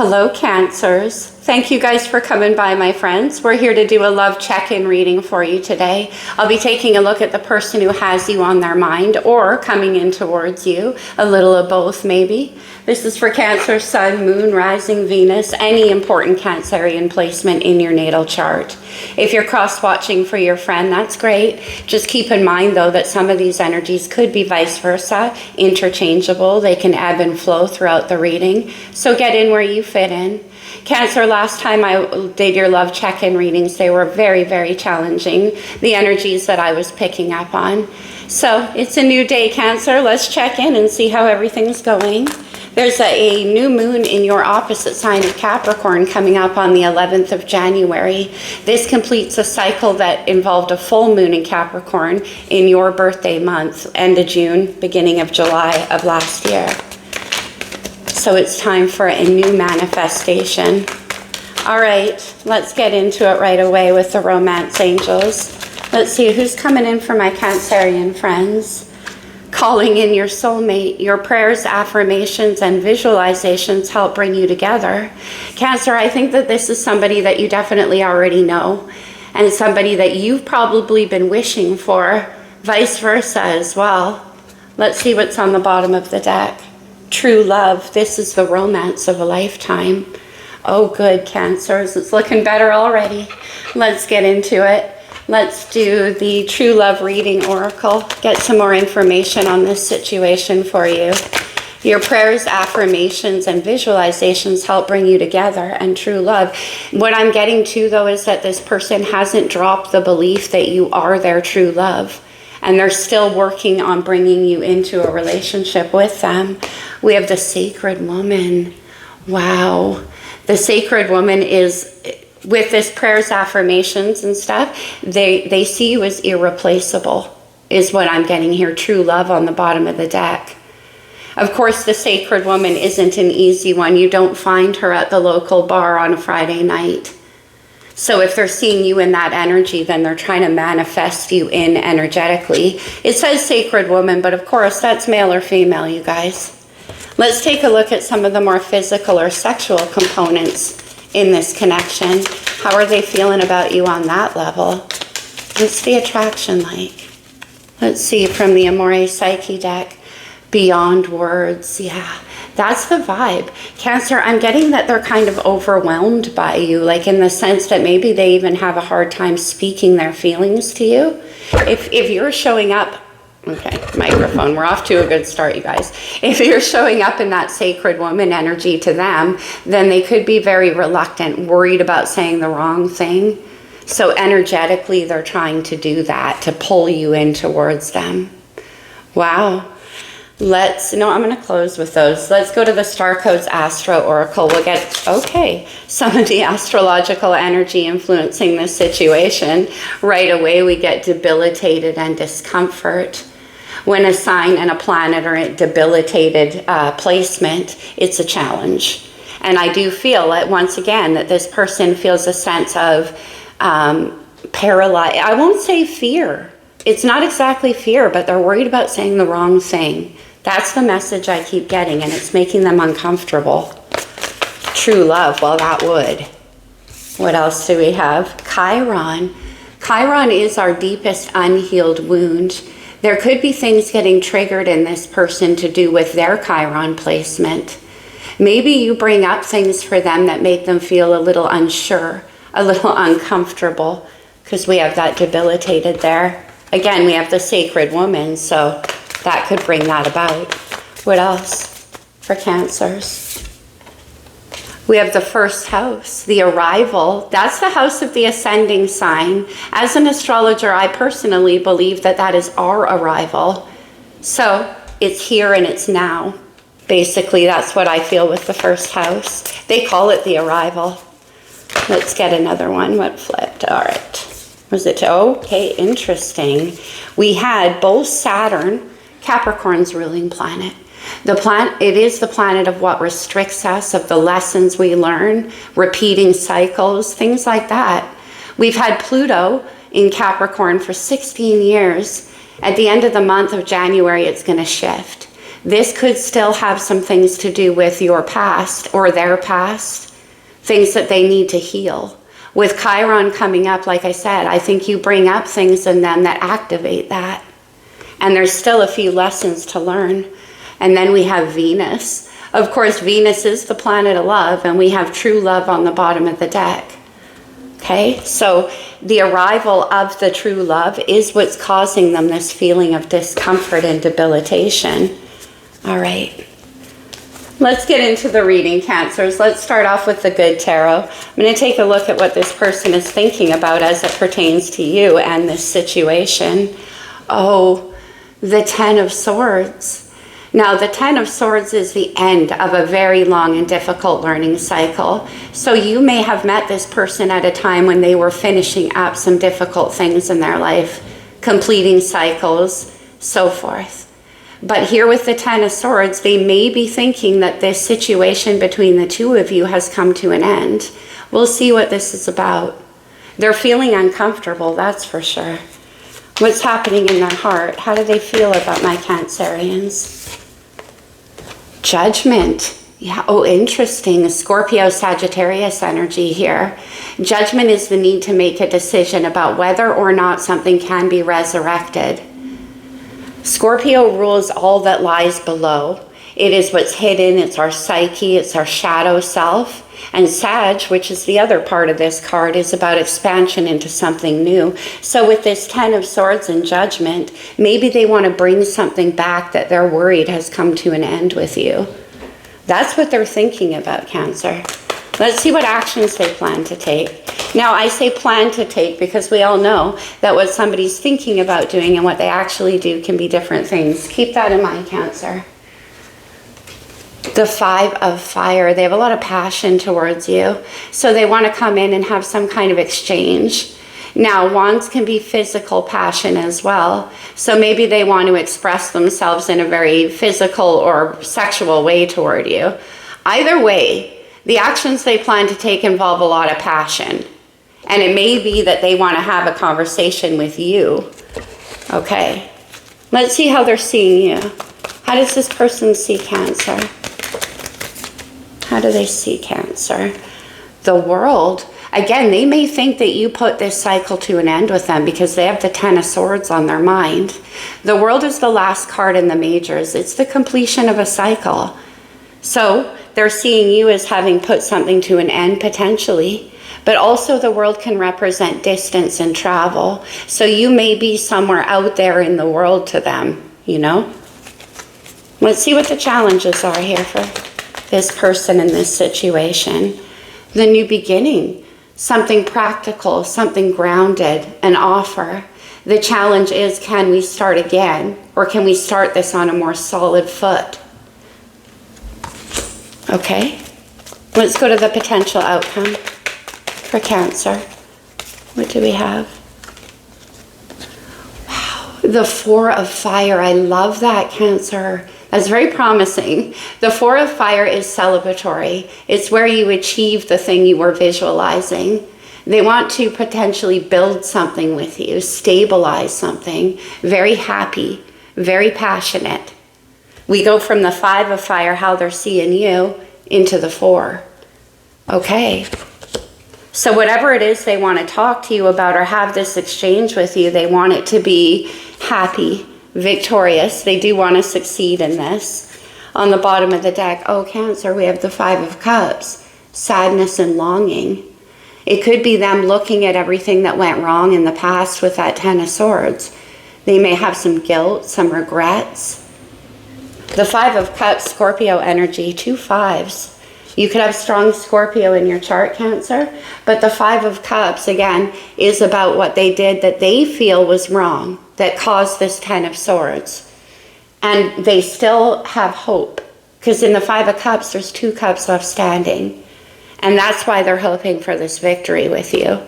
Hello, Cancers. Thank you guys for coming by, my friends. We're here to do a love check-in reading for you today. I'll be taking a look at the person who has you on their mind or coming in towards you, a little of both maybe. This is for Cancer, Sun, Moon, Rising, Venus, any important Cancerian placement in your natal chart. If you're cross-watching for your friend, that's great. Just keep in mind, though, that some of these energies could be vice versa, interchangeable. They can ebb and flow throughout the reading. So get in where you fit in. Cancer, last time I did your love check-in readings, they were very, very challenging, the energies that I was picking up on. So it's a new day, Cancer. Let's check in and see how everything's going. There's a new moon in your opposite sign of Capricorn coming up on the 11th of January. This completes a cycle that involved a full moon in Capricorn in your birthday month, end of June, beginning of July of last year. So it's time for a new manifestation. All right, let's get into it right away with the romance angels. Let's see who's coming in for my Cancerian friends. Calling in your soulmate. Your prayers, affirmations, and visualizations help bring you together. Cancer, I think that this is somebody that you definitely already know, and somebody that you've probably been wishing for, vice versa as well. Let's see what's on the bottom of the deck. True love. This is the romance of a lifetime. Oh, good, Cancers. It's looking better already. Let's get into it. Let's do the True Love Reading Oracle. Get some more information on this situation for you. Your prayers, affirmations, and visualizations help bring you together and true love. What I'm getting to, though, is that this person hasn't dropped the belief that you are their true love, and they're still working on bringing you into a relationship with them. We have the Sacred Woman. Wow. The Sacred Woman is, with this prayers, affirmations, and stuff, they see you as irreplaceable, is what I'm getting here. True love on the bottom of the deck. Of course, the Sacred Woman isn't an easy one. You don't find her at the local bar on a Friday night. So if they're seeing you in that energy, then they're trying to manifest you in energetically. It says Sacred Woman, but of course, that's male or female, you guys. Let's take a look at some of the more physical or sexual components in this connection. How are they feeling about you on that level? What's the attraction like? Let's see from the Amore Psyche deck. Beyond words. Yeah, that's the vibe. Cancer, I'm getting that they're kind of overwhelmed by you, like in the sense that maybe they even have a hard time speaking their feelings to you. If you're showing up, okay, microphone, we're off to a good start, you guys. If you're showing up in that Sacred Woman energy to them, then they could be very reluctant, worried about saying the wrong thing. So energetically, they're trying to do that, to pull you in towards them. Wow. I'm going to close with those. Let's go to the Star Codes Astro Oracle. We'll get, okay, some of the astrological energy influencing this situation. Right away, we get debilitated and discomfort. When a sign and a planet are in debilitated placement, it's a challenge. And I do feel that, once again, that this person feels a sense of paralyzed. I won't say fear. It's not exactly fear, but they're worried about saying the wrong thing. That's the message I keep getting, and it's making them uncomfortable. True love, well, that would. What else do we have? Chiron. Chiron is our deepest unhealed wound. There could be things getting triggered in this person to do with their Chiron placement. Maybe you bring up things for them that make them feel a little unsure, a little uncomfortable, because we have that debilitated there. Again, we have the Sacred Woman, so that could bring that about. What else for Cancers? We have the first house, the arrival. That's the house of the ascending sign. As an astrologer, I personally believe that that is our arrival. So it's here and it's now. Basically, that's what I feel with the first house. They call it the arrival. Let's get another one. What flipped? All right. Was it? Okay, interesting. We had both Saturn, Capricorn's ruling planet. It is the planet of what restricts us, of the lessons we learn, repeating cycles, things like that. We've had Pluto in Capricorn for 16 years. At the end of the month of January, it's going to shift. This could still have some things to do with your past or their past, things that they need to heal. With Chiron coming up, like I said, I think you bring up things in them that activate that. And there's still a few lessons to learn. And then we have Venus. Of course, Venus is the planet of love, and we have true love on the bottom of the deck. Okay, so the arrival of the true love is what's causing them this feeling of discomfort and debilitation. All right, let's get into the reading, Cancers. Let's start off with the good tarot. I'm going to take a look at what this person is thinking about as it pertains to you and this situation. Oh, the Ten of Swords. Now, the Ten of Swords is the end of a very long and difficult learning cycle. So you may have met this person at a time when they were finishing up some difficult things in their life, completing cycles, so forth. But here with the Ten of Swords, they may be thinking that this situation between the two of you has come to an end. We'll see what this is about. They're feeling uncomfortable, that's for sure. What's happening in their heart? How do they feel about my Cancerians? Judgment. Yeah, oh, interesting. Scorpio, Sagittarius energy here. Judgment is the need to make a decision about whether or not something can be resurrected. Scorpio rules all that lies below. It is what's hidden, it's our psyche, it's our shadow self. And Sag, which is the other part of this card, is about expansion into something new. So with this Ten of Swords and Judgment, maybe they want to bring something back that they're worried has come to an end with you. That's what they're thinking about, Cancer. Let's see what actions they plan to take. Now, I say plan to take because we all know that what somebody's thinking about doing and what they actually do can be different things. Keep that in mind, Cancer. The Five of Fire. They have a lot of passion towards you. So they want to come in and have some kind of exchange. Now, wands can be physical passion as well. So maybe they want to express themselves in a very physical or sexual way toward you. Either way, the actions they plan to take involve a lot of passion. And it may be that they want to have a conversation with you. Okay. Let's see how they're seeing you. How does this person see Cancer? How do they see Cancer? The World. Again, they may think that you put this cycle to an end with them because they have the Ten of Swords on their mind. The World is the last card in the majors. It's the completion of a cycle. So they're seeing you as having put something to an end potentially. But also the World can represent distance and travel. So you may be somewhere out there in the world to them, you know? Let's see what the challenges are here for this person in this situation. The new beginning, something practical, something grounded, an offer. The challenge is, can we start again? Or can we start this on a more solid foot? Okay, let's go to the potential outcome for Cancer. What do we have? Wow, the Four of Fire. I love that, Cancer. That's very promising. The Four of Fire is celebratory. It's where you achieve the thing you were visualizing. They want to potentially build something with you, stabilize something. Very happy, very passionate. We go from the Five of Fire, how they're seeing you, into the Four. Okay. So whatever it is they want to talk to you about or have this exchange with you, they want it to be happy, victorious. They do want to succeed in this. On the bottom of the deck, oh, Cancer, we have the Five of Cups, sadness and longing. It could be them looking at everything that went wrong in the past with that Ten of Swords. They may have some guilt, some regrets. The Five of Cups, Scorpio energy, 2 fives. You could have strong Scorpio in your chart, Cancer, but the Five of Cups, again, is about what they did that they feel was wrong, that caused this Ten of Swords. And they still have hope, because in the Five of Cups, there's 2 cups left standing. And that's why they're hoping for this victory with you.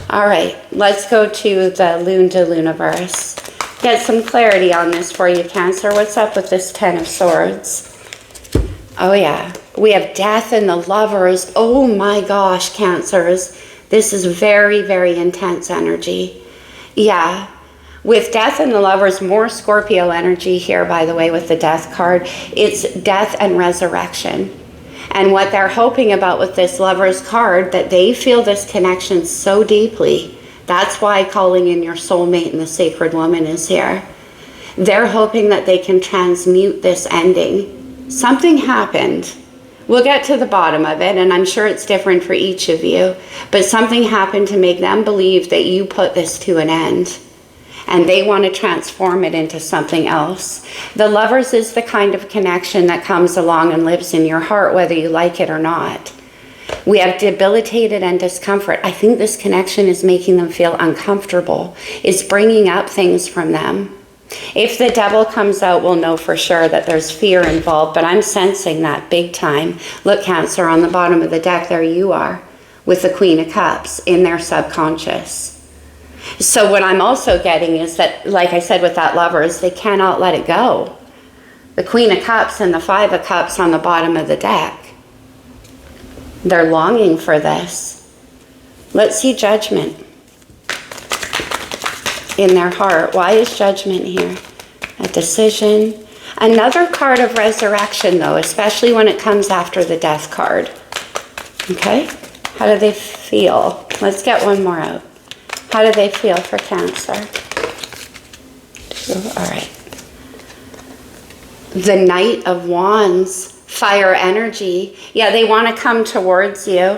All right, let's go to the Lune de Luniverse. Get some clarity on this for you, Cancer. What's up with this Ten of Swords? Oh, yeah. We have Death and the Lovers. Oh, my gosh, Cancers. This is very, very intense energy. Yeah. With death and the lovers, more Scorpio energy here, by the way, with the death card. It's death and resurrection. And what they're hoping about with this lovers card, that they feel this connection so deeply. That's why calling in your soulmate and the sacred woman is here. They're hoping that they can transmute this ending. Something happened. We'll get to the bottom of it, and I'm sure it's different for each of you. But something happened to make them believe that you put this to an end. And they want to transform it into something else. The lovers is the kind of connection that comes along and lives in your heart, whether you like it or not. We have debilitated and discomfort. I think this connection is making them feel uncomfortable. It's bringing up things from them. If the devil comes out, we'll know for sure that there's fear involved, but I'm sensing that big time. Look, Cancer, on the bottom of the deck, there you are, with the Queen of Cups in their subconscious. So what I'm also getting is that, like I said with that lovers, they cannot let it go. The Queen of Cups and the Five of Cups on the bottom of the deck. They're longing for this. Let's see Judgment in their heart. Why is Judgment here? A decision. Another card of resurrection, though, especially when it comes after the death card. Okay? How do they feel? Let's get one more out. How do they feel for Cancer? All right. The Knight of Wands, fire energy. Yeah, they want to come towards you.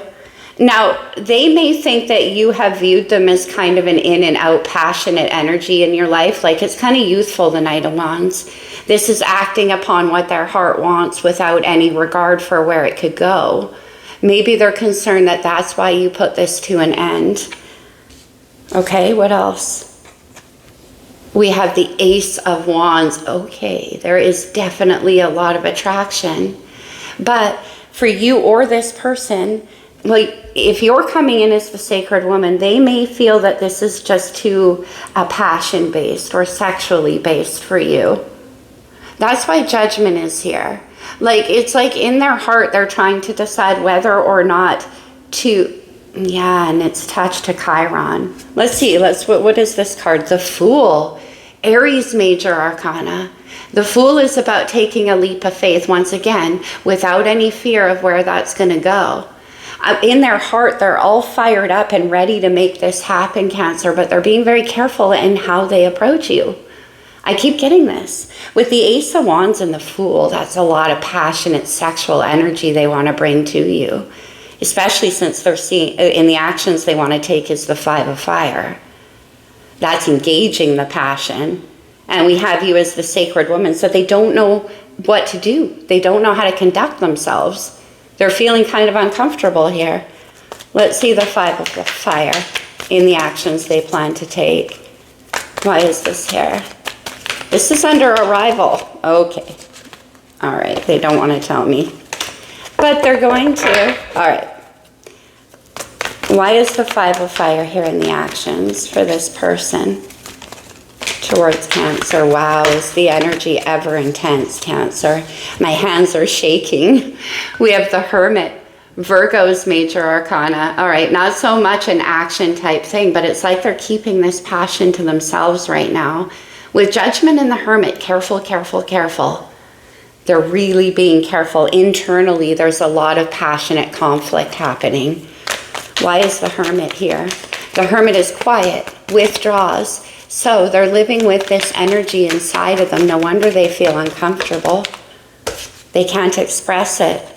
Now, they may think that you have viewed them as kind of an in and out passionate energy in your life. Like it's kind of youthful, the Knight of Wands. This is acting upon what their heart wants without any regard for where it could go. Maybe they're concerned that that's why you put this to an end. Okay, what else? We have the Ace of Wands. Okay, there is definitely a lot of attraction. But for you or this person, like if you're coming in as the sacred woman, they may feel that this is just too passion-based or sexually based for you. That's why Judgment is here. Like it's like in their heart, they're trying to decide whether or not to, yeah, and it's attached to Chiron. Let's see, what is this card? The Fool, Aries major arcana. The Fool is about taking a leap of faith once again, without any fear of where that's going to go. In their heart, they're all fired up and ready to make this happen, Cancer, but they're being very careful in how they approach you. I keep getting this. With the Ace of Wands and the Fool, that's a lot of passionate sexual energy they want to bring to you, especially since they're seeing in the actions they want to take is the Five of Fire. That's engaging the passion. And we have you as the sacred woman, so they don't know what to do. They don't know how to conduct themselves. They're feeling kind of uncomfortable here. Let's see the Five of Fire in the actions they plan to take. Why is this here? This is under arrival. Okay. All right. They don't want to tell me. But they're going to. All right. Why is the Five of Fire here in the actions for this person towards Cancer? Wow, is the energy ever intense, Cancer? My hands are shaking. We have the Hermit, Virgo's major arcana. All right, not so much an action type thing, but it's like they're keeping this passion to themselves right now. With Judgment and the Hermit, careful, careful, careful. They're really being careful. Internally, there's a lot of passionate conflict happening. Why is the Hermit here? The Hermit is quiet, withdraws. So they're living with this energy inside of them. No wonder they feel uncomfortable. They can't express it.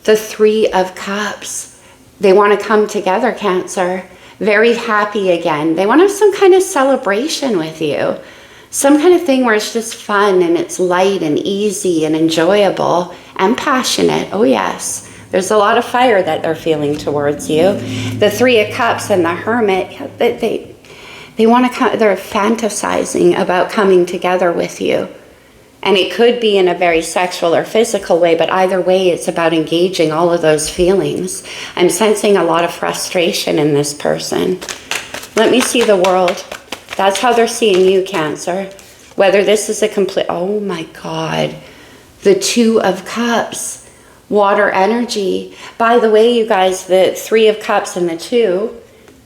The Three of Cups. They want to come together, Cancer. Very happy again. They want to have some kind of celebration with you. Some kind of thing where it's just fun and it's light and easy and enjoyable and passionate. Oh yes. There's a lot of fire that they're feeling towards you. The Three of Cups and the Hermit, they want to, they're fantasizing about coming together with you. And it could be in a very sexual or physical way, but either way, it's about engaging all of those feelings. I'm sensing a lot of frustration in this person. Let me see the world. That's how they're seeing you, Cancer. Whether this is a complete, oh my God. The Two of Cups. Water energy. By the way, you guys, the Three of Cups and the Two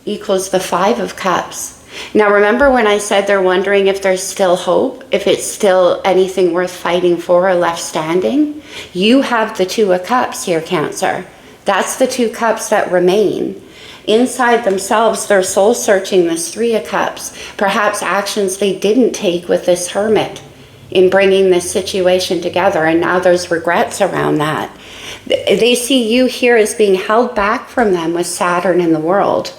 equals the Five of Cups. Now, remember when I said they're wondering if there's still hope, if it's still anything worth fighting for or left standing? You have the Two of Cups here, Cancer. That's the 2 cups that remain. Inside themselves, they're soul searching this 3 of Cups. Perhaps actions they didn't take with this Hermit in bringing this situation together, and now there's regrets around that. They see you here as being held back from them with Saturn in the world.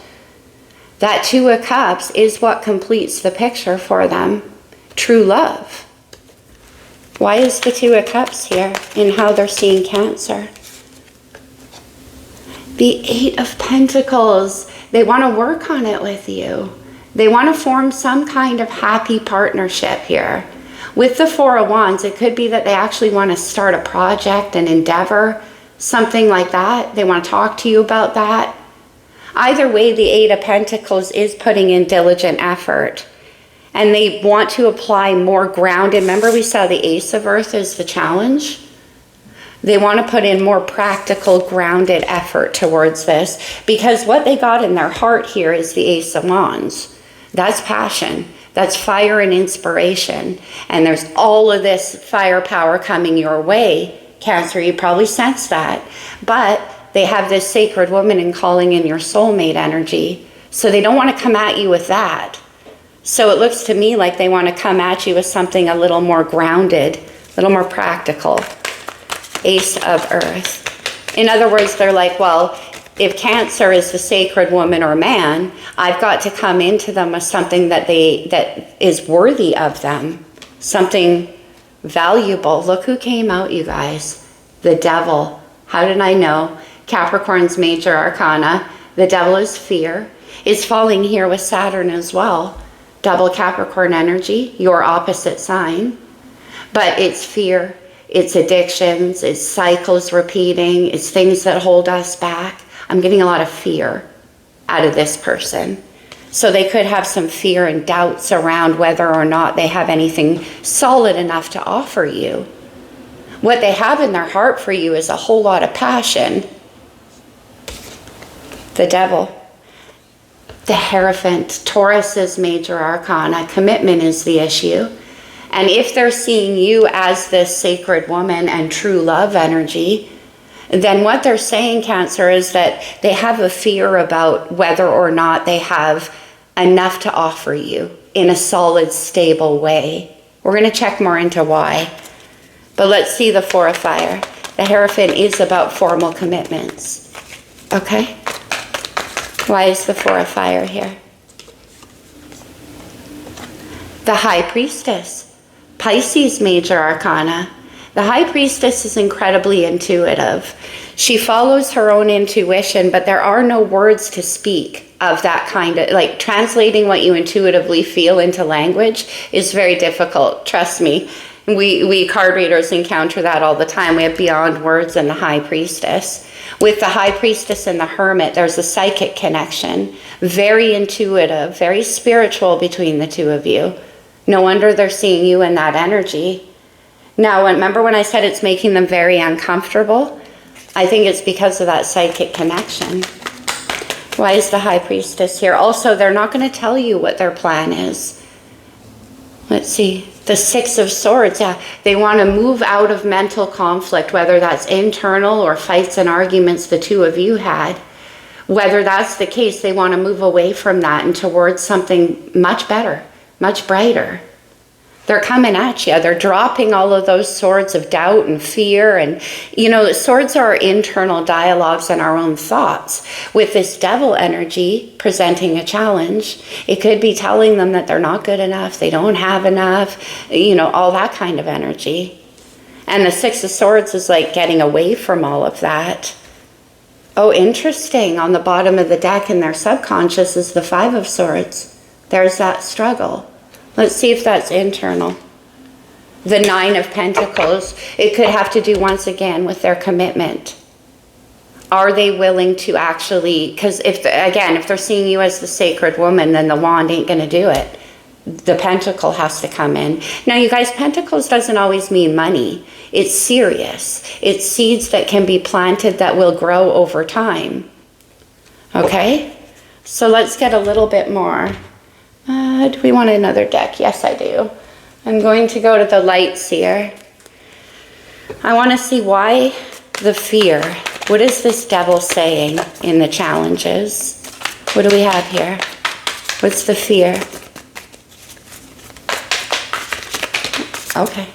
That 2 of Cups is what completes the picture for them. True love. Why is the 2 of Cups here in how they're seeing Cancer? The 8 of Pentacles. They want to work on it with you. They want to form some kind of happy partnership here. With the 4 of Wands, it could be that they actually want to start a project, an endeavor, something like that. They want to talk to you about that. Either way, the 8 of Pentacles is putting in diligent effort. And they want to apply more grounded. Remember we saw the Ace of Earth as the challenge? They want to put in more practical, grounded effort towards this. Because what they got in their heart here is the Ace of Wands. That's passion. That's fire and inspiration. And there's all of this firepower coming your way. Cancer, you probably sense that. But they have this sacred woman and calling in your soulmate energy. So they don't want to come at you with that. So it looks to me like they want to come at you with something a little more grounded, a little more practical. Ace of Earth. In other words, they're like, well, if Cancer is the sacred woman or man, I've got to come into them with something that is worthy of them. Something valuable. Look who came out, you guys. The Devil. How did I know? Capricorn's major arcana. The Devil is fear. It's falling here with Saturn as well. Double Capricorn energy, your opposite sign. But it's fear, it's addictions, it's cycles repeating, it's things that hold us back. I'm getting a lot of fear out of this person. So they could have some fear and doubts around whether or not they have anything solid enough to offer you. What they have in their heart for you is a whole lot of passion. The Devil. The Hierophant, Taurus's major arcana. Commitment is the issue. And if they're seeing you as this sacred woman and true love energy, then what they're saying, Cancer, is that they have a fear about whether or not they have enough to offer you in a solid, stable way. We're going to check more into why. But let's see the 4 of Fire. The Hierophant is about formal commitments. Okay? Why is the 4 of Fire here? The High Priestess. Pisces major arcana. The High Priestess is incredibly intuitive. She follows her own intuition, but there are no words to speak of that kind of, like translating what you intuitively feel into language is very difficult. Trust me. We card readers encounter that all the time. We have beyond words in the High Priestess. With the High Priestess and the Hermit, there's a psychic connection. Very intuitive, very spiritual between the two of you. No wonder they're seeing you in that energy. Now, remember when I said it's making them very uncomfortable? I think it's because of that psychic connection. Why is the High Priestess here? Also, they're not going to tell you what their plan is. Let's see. The 6 of Swords, yeah. They want to move out of mental conflict, whether that's internal or fights and arguments the two of you had. Whether that's the case, they want to move away from that and towards something much better, much brighter. They're coming at you. They're dropping all of those swords of doubt and fear. And, you know, swords are internal dialogues and our own thoughts. With this Devil energy presenting a challenge, it could be telling them that they're not good enough, they don't have enough, you know, all that kind of energy. And the 6 of Swords is like getting away from all of that. Oh, interesting. On the bottom of the deck in their subconscious is the 5 of Swords. There's that struggle. Let's see if that's internal. The 9 of Pentacles, it could have to do once again with their commitment. Are they willing to actually, because if they're seeing you as the sacred woman, then the wand ain't going to do it. The pentacle has to come in. Now, you guys, pentacles doesn't always mean money. It's serious. It's seeds that can be planted that will grow over time. Okay? So let's get a little bit more Do we want another deck? Yes, I do. I'm going to go to the Light Seer. I want to see why the fear. What is this devil saying in the challenges? What do we have here? What's the fear? Okay.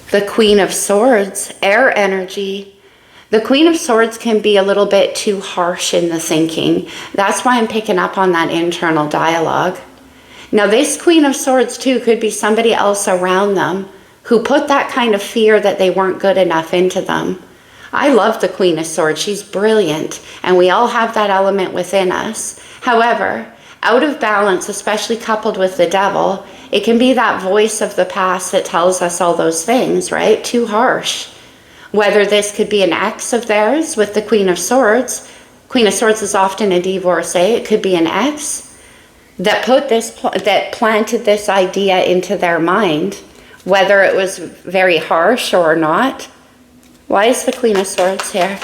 The Queen of Swords, air energy. The Queen of Swords can be a little bit too harsh in the thinking. That's why I'm picking up on that internal dialogue. Now this Queen of Swords too could be somebody else around them who put that kind of fear that they weren't good enough into them. I love the Queen of Swords. She's brilliant, and we all have that element within us. However, out of balance, especially coupled with the devil, it can be that voice of the past that tells us all those things, right? Too harsh. Whether this could be an ex of theirs with the Queen of Swords. Queen of Swords is often a divorcee. It could be an ex that that planted this idea into their mind, whether it was very harsh or not. Why is the Queen of Swords here?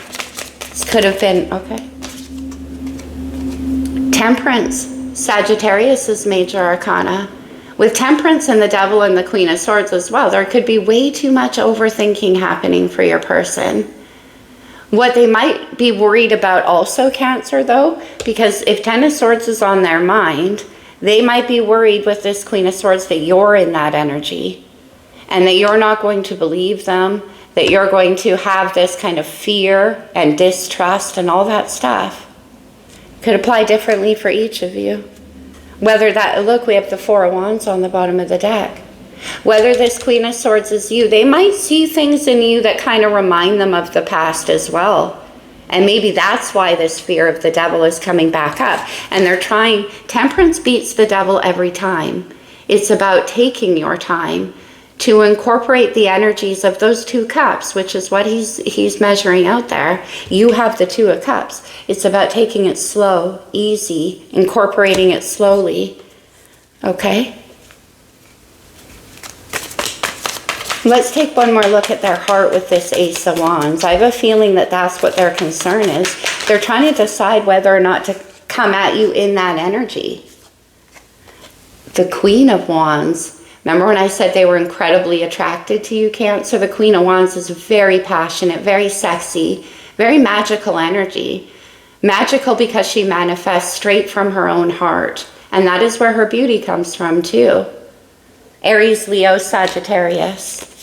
This could have been, okay. Temperance. Sagittarius is major arcana. With Temperance and the Devil and the Queen of Swords as well, there could be way too much overthinking happening for your person. What they might be worried about also, Cancer, though, because if Ten of Swords is on their mind, they might be worried with this Queen of Swords that you're in that energy and that you're not going to believe them, that you're going to have this kind of fear and distrust and all that stuff. Could apply differently for each of you. Whether that, look, we have the Four of Wands on the bottom of the deck. Whether this Queen of Swords is you, they might see things in you that kind of remind them of the past as well. And maybe that's why this fear of the devil is coming back up. And they're trying, Temperance beats the devil every time. It's about taking your time to incorporate the energies of those two cups, which is what he's measuring out there. You have the Two of Cups. It's about taking it slow, easy, incorporating it slowly. Okay? Let's take one more look at their heart with this Ace of Wands. I have a feeling that that's what their concern is. They're trying to decide whether or not to come at you in that energy. The Queen of Wands. Remember when I said they were incredibly attracted to you, Cancer? The Queen of Wands is very passionate, very sexy, very magical energy. Magical because she manifests straight from her own heart. And that is where her beauty comes from too. Aries, Leo, Sagittarius.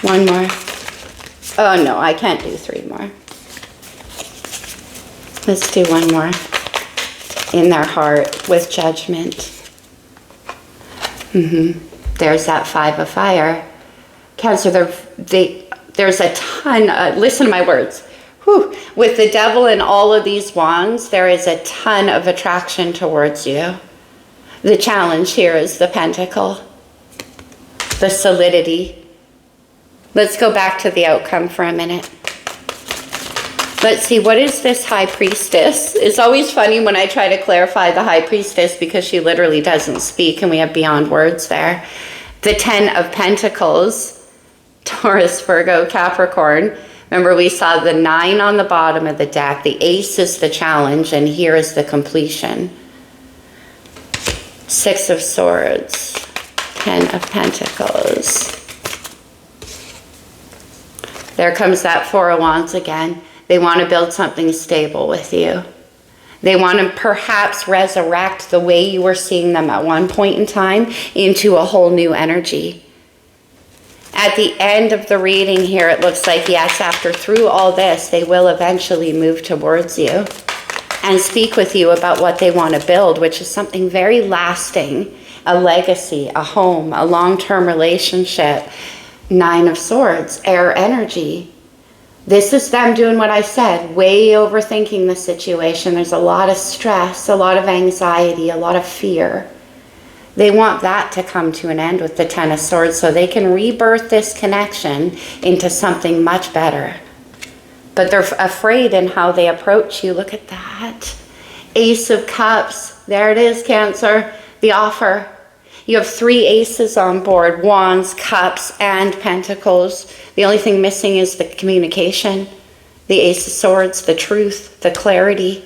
One more. Oh no, I can't do three more. Let's do one more. In their heart with Judgment. There's that Five of Fire. Cancer, there's a ton, listen to my words. Whew. With the Devil and all of these wands, there is a ton of attraction towards you. The challenge here is the Pentacle, the solidity. Let's go back to the outcome for a minute. Let's see, what is this High Priestess? It's always funny when I try to clarify the High Priestess because she literally doesn't speak and we have beyond words there. The Ten of Pentacles, Taurus, Virgo, Capricorn. Remember we saw the 9 on the bottom of the deck. The Ace is the challenge and here is the completion. 6 of Swords, 10 of Pentacles. There comes that Four of Wands again. They want to build something stable with you. They want to perhaps resurrect the way you were seeing them at one point in time into a whole new energy. At the end of the reading here, it looks like, yes, through all this, they will eventually move towards you and speak with you about what they want to build, which is something very lasting, a legacy, a home, a long-term relationship. 9 of Swords, air energy. This is them doing what I said, way overthinking the situation. There's a lot of stress, a lot of anxiety, a lot of fear. They want that to come to an end with the 10 of Swords so they can rebirth this connection into something much better. But they're afraid in how they approach you. Look at that. Ace of Cups. There it is, Cancer. The offer. You have 3 aces on board. Wands, Cups, and Pentacles. The only thing missing is the communication. The Ace of Swords, the truth, the clarity.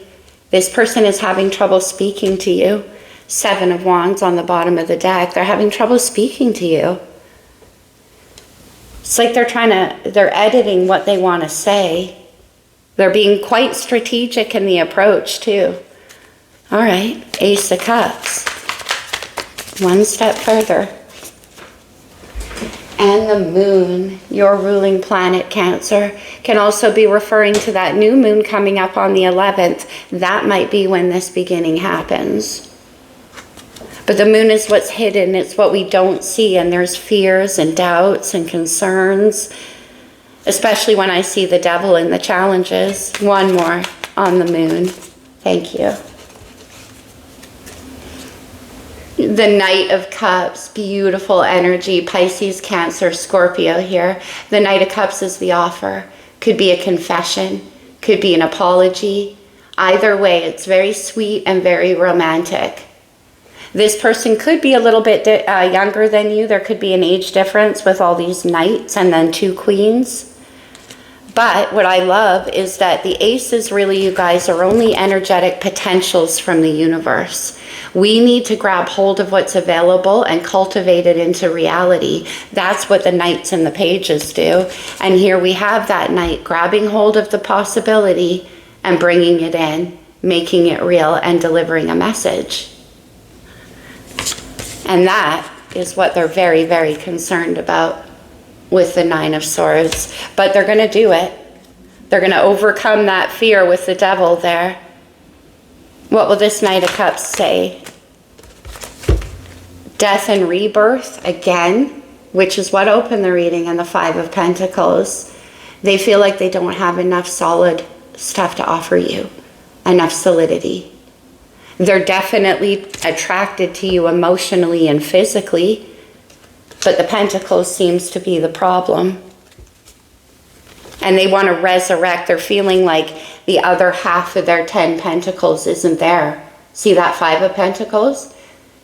This person is having trouble speaking to you. 7 of Wands on the bottom of the deck. They're having trouble speaking to you. It's like they're editing what they want to say. They're being quite strategic in the approach too. All right, Ace of Cups. One step further. And the moon, your ruling planet, Cancer, can also be referring to that new moon coming up on the 11th. That might be when this beginning happens. But the moon is what's hidden. It's what we don't see. And there's fears and doubts and concerns, especially when I see the devil in the challenges. One more on the moon. Thank you. The Knight of Cups, beautiful energy, Pisces, Cancer, Scorpio here. The Knight of Cups is the offer. Could be a confession, could be an apology. Either way, it's very sweet and very romantic. This person could be a little bit younger than you. There could be an age difference with all these knights and then 2 queens. But what I love is that the aces really, you guys, are only energetic potentials from the universe. We need to grab hold of what's available and cultivate it into reality. That's what the knights and the pages do. And here we have that knight grabbing hold of the possibility and bringing it in, making it real and delivering a message. And that is what they're very, very concerned about with the 9 of Swords. But they're going to do it. They're going to overcome that fear with the devil there. What will this Knight of Cups say? Death and rebirth again, which is what opened the reading, and the 5 of Pentacles. They feel like they don't have enough solid stuff to offer you, enough solidity. They're definitely attracted to you emotionally and physically, but the Pentacles seems to be the problem. And they want to resurrect. They're feeling like the other half of their 10 Pentacles isn't there. See that 5 of Pentacles?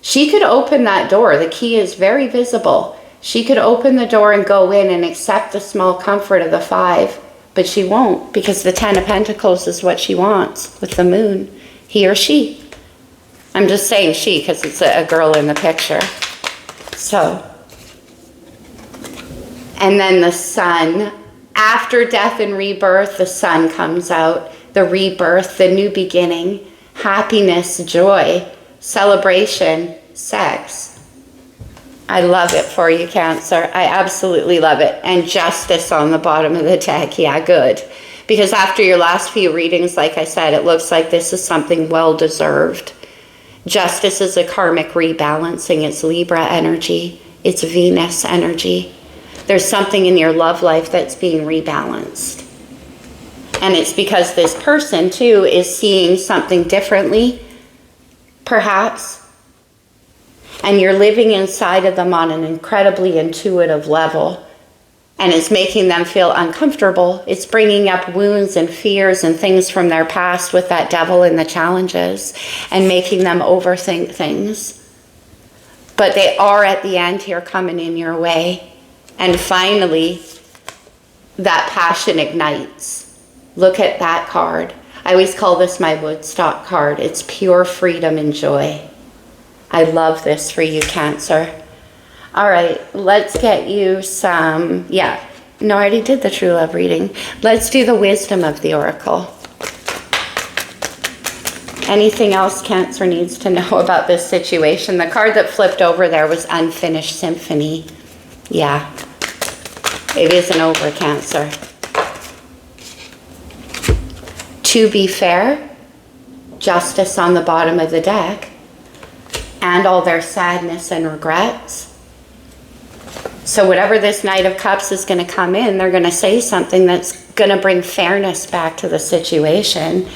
She could open that door. The key is very visible. She could open the door and go in and accept the small comfort of the 5, but she won't, because the 10 of Pentacles is what she wants with the moon. He or she. I'm just saying she because it's a girl in the picture. So, and then the sun. After death and rebirth, the sun comes out. The rebirth, the new beginning, happiness, joy, celebration, sex. I love it for you, Cancer. I absolutely love it. And justice on the bottom of the deck. Yeah, good. Because after your last few readings, like I said, it looks like this is something well-deserved. Justice is a karmic rebalancing. It's Libra energy. It's Venus energy. There's something in your love life that's being rebalanced. And it's because this person, too, is seeing something differently, perhaps. And you're living inside of them on an incredibly intuitive level. And it's making them feel uncomfortable. It's bringing up wounds and fears and things from their past with that devil and the challenges and making them overthink things. But they are at the end here coming in your way. And finally, that passion ignites. Look at that card. I always call this my Woodstock card. It's pure freedom and joy. I love this for you, Cancer. All right, let's get you some, I already did the true love reading. Let's do the wisdom of the oracle. Anything else Cancer needs to know about this situation? The card that flipped over there was Unfinished Symphony. Yeah, it isn't over, Cancer. To be fair, justice on the bottom of the deck, and all their sadness and regrets. So whatever this Knight of Cups is going to come in, they're going to say something that's going to bring fairness back to the situation.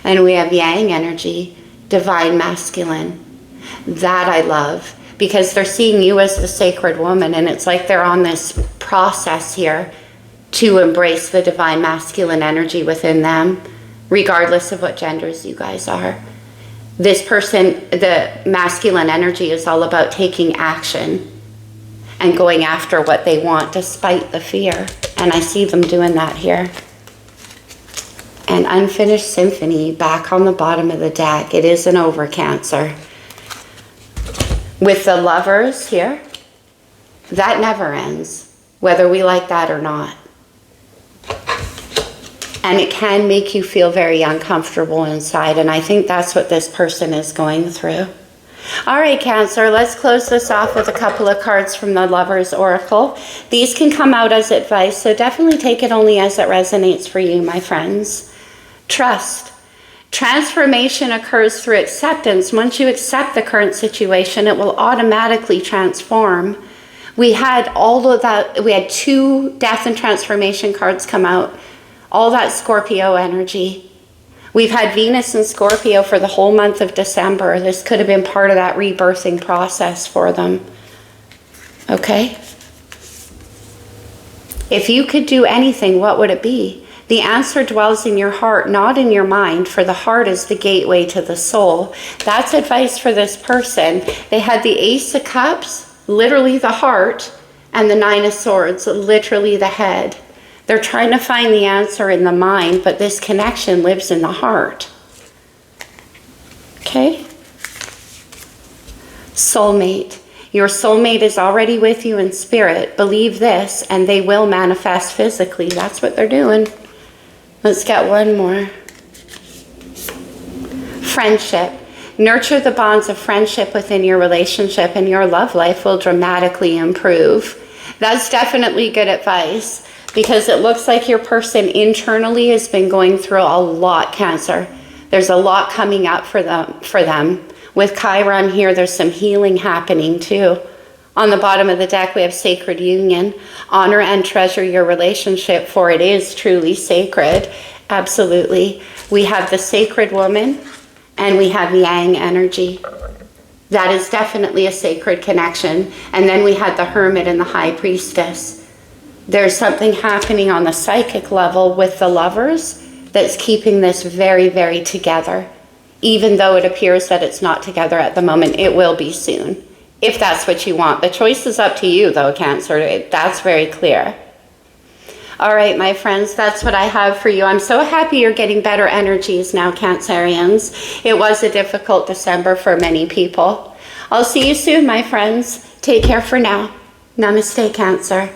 And we have Yang energy, divine masculine. That I love, because they're seeing you as the sacred woman, and it's like they're on this process here to embrace the divine masculine energy within them, regardless of what genders you guys are. This person, the masculine energy is all about taking action and going after what they want despite the fear. And I see them doing that here. and unfinished symphony back on the bottom of the deck. It isn't over, Cancer. With the Lovers here, that never ends, whether we like that or not. And it can make you feel very uncomfortable inside, and I think that's what this person is going through. All right, Cancer, let's close this off with a couple of cards from the Lovers Oracle. These can come out as advice, so definitely take it only as it resonates for you, my friends. Trust. Transformation occurs through acceptance. Once you accept the current situation, it will automatically transform. We had all of that. We had 2 death and transformation cards come out. All that Scorpio energy. We've had Venus and Scorpio for the whole month of December. This could have been part of that rebirthing process for them. Okay? If you could do anything, what would it be? The answer dwells in your heart, not in your mind, for the heart is the gateway to the soul. That's advice for this person. They had the Ace of Cups, literally the heart, and the 9 of Swords, literally the head. They're trying to find the answer in the mind, but this connection lives in the heart. Okay? Soulmate. Your soulmate is already with you in spirit. Believe this, and they will manifest physically. That's what they're doing. Let's get one more. Friendship. Nurture the bonds of friendship within your relationship, and your love life will dramatically improve. That's definitely good advice, because it looks like your person internally has been going through a lot, Cancer. There's a lot coming up for them. With Chiron here, there's some healing happening too. On the bottom of the deck, we have Sacred Union. Honor and treasure your relationship, for it is truly sacred. Absolutely. We have the Sacred Woman, and we have Yang energy. That is definitely a sacred connection. And then we had the Hermit and the High Priestess. There's something happening on the psychic level with the Lovers that's keeping this very, very together. Even though it appears that it's not together at the moment, it will be soon. If that's what you want. The choice is up to you, though, Cancer. That's very clear. All right, my friends, that's what I have for you. I'm so happy you're getting better energies now, Cancerians. It was a difficult December for many people. I'll see you soon, my friends. Take care for now. Namaste, Cancer.